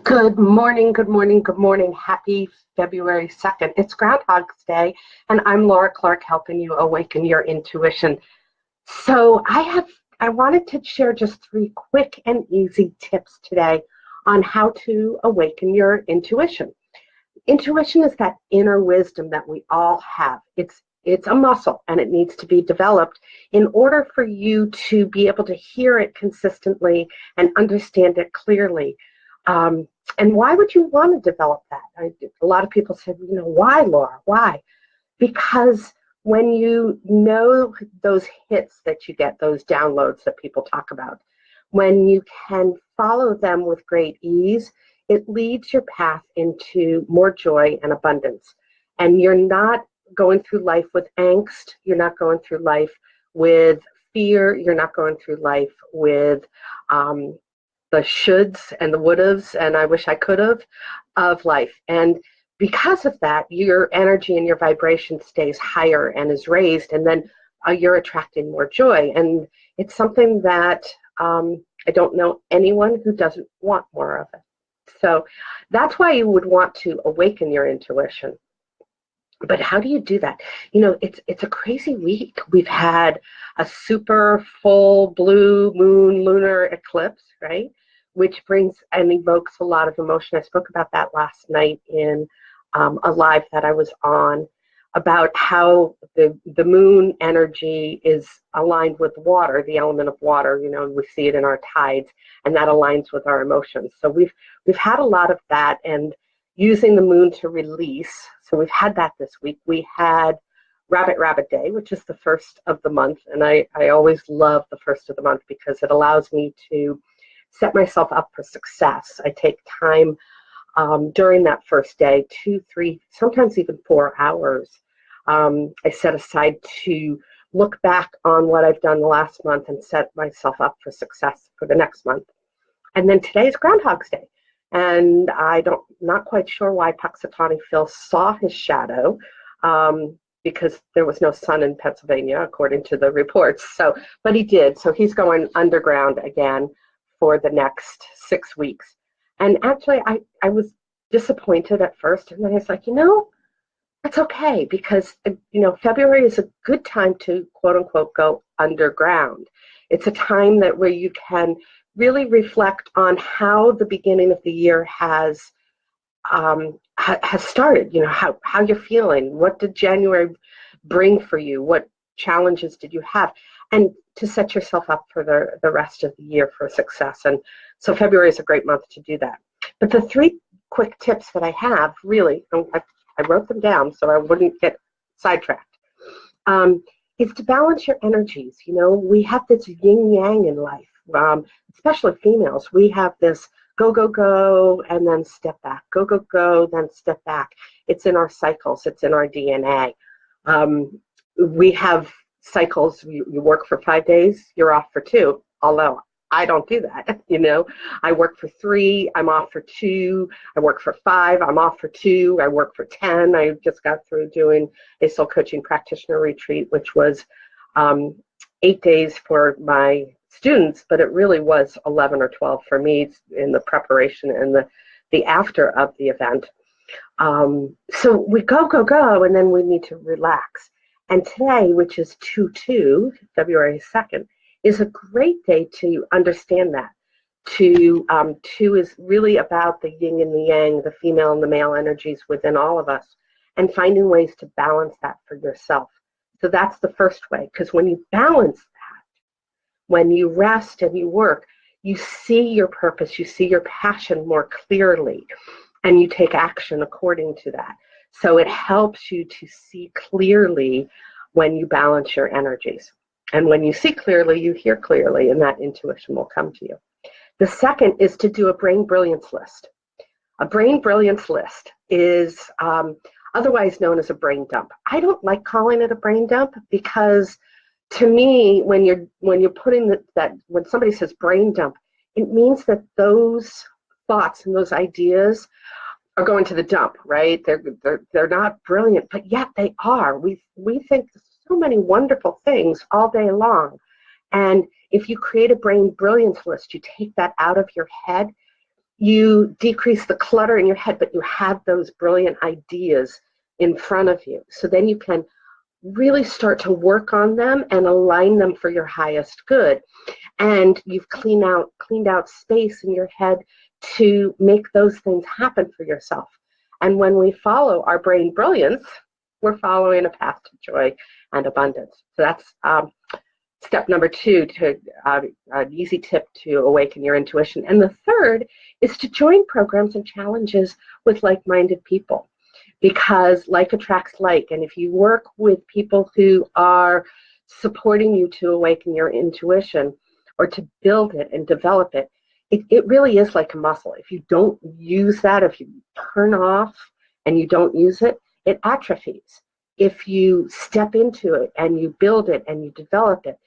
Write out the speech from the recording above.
Good morning, good morning, good morning. Happy February 2nd. It's Groundhog's Day, and I'm Laura Clark helping you awaken your intuition. So I wanted to share just three quick and easy tips today on how to awaken your intuition. Intuition is that inner wisdom that we all have. It's a muscle and it needs to be developed in order for you to be able to hear it consistently and understand it clearly. And why would you want to develop that? A lot of people said, why, Laura? Why? Because when you know those hits that you get, those downloads that people talk about, when you can follow them with great ease, it leads your path into more joy and abundance. And you're not going through life with angst. You're not going through life with fear. You're not going through life with the shoulds and the would-haves and I wish I could have of life. And because of that, your energy and your vibration stays higher and is raised, and then you're attracting more joy. And it's something that I don't know anyone who doesn't want more of it. So that's why you would want to awaken your intuition. But how do you do that? It's a crazy week. We've had a super full blue moon lunar eclipse, right? Which brings and evokes a lot of emotion. I spoke about that last night in a live that I was on, about how the moon energy is aligned with water, the element of water. We see it in our tides, and that aligns with our emotions. So we've had a lot of that, and using the moon to release. So we've had that this week. We had Rabbit Day, which is the first of the month, and I always love the first of the month because it allows me to set myself up for success. I take time during that first day, 2, 3, sometimes even 4 hours. I set aside to look back on what I've done the last month and set myself up for success for the next month. And then today is Groundhog's Day. And not quite sure why Puxatawny Phil saw his shadow, because there was no sun in Pennsylvania, according to the reports. But he did. So he's going underground again for the next 6 weeks. And actually, I was disappointed at first, and then I was like, that's okay, because February is a good time to quote unquote go underground. It's a time where you can really reflect on how the beginning of the year has started. How you're feeling. What did January bring for you? What challenges did you have? And to set yourself up for the rest of the year for success. And so February is a great month to do that. But the three quick tips that I have, really, I wrote them down so I wouldn't get sidetracked, is to balance your energies. We have this yin-yang in life. Especially females, we have this go, go, go, and then step back. Go, go, go, then step back. It's in our cycles. It's in our DNA. We have cycles. You work for 5 days, you're off for 2, although I don't do that. I work for 3, I'm off for 2. I work for 5, I'm off for 2. I work for 10. I just got through doing a soul coaching practitioner retreat, which was 8 days for my students, but it really was 11 or 12 for me in the preparation and the after of the event. So we go, go, go, and then we need to relax. And today, which is 2/2, February 2nd, is a great day to understand that. 2 is really about the yin and the yang, the female and the male energies within all of us, and finding ways to balance that for yourself. So that's the first way, because when you balance that, when you rest and you work, you see your purpose, you see your passion more clearly, and you take action according to that. So it helps you to see clearly when you balance your energies. And when you see clearly, you hear clearly, and that intuition will come to you. The second is to do a brain brilliance list. A brain brilliance list is otherwise known as a brain dump. I don't like calling it a brain dump because, to me, when you're putting that when somebody says brain dump, it means that those thoughts and those ideas are going to the dump, right? They're not brilliant, but yet they are. We think so many wonderful things all day long, and if you create a brain brilliance list, you take that out of your head, you decrease the clutter in your head, but you have those brilliant ideas in front of you. So then you can really start to work on them and align them for your highest good. And you've cleaned out space in your head to make those things happen for yourself. And when we follow our brain brilliance, we're following a path to joy and abundance. So that's step number 2, to an easy tip to awaken your intuition. And the third is to join programs and challenges with like-minded people, because like attracts like. And if you work with people who are supporting you to awaken your intuition or to build it and develop it, it really is like a muscle. If you don't use that, if you turn off and you don't use it, it atrophies. If you step into it and you build it and you develop it,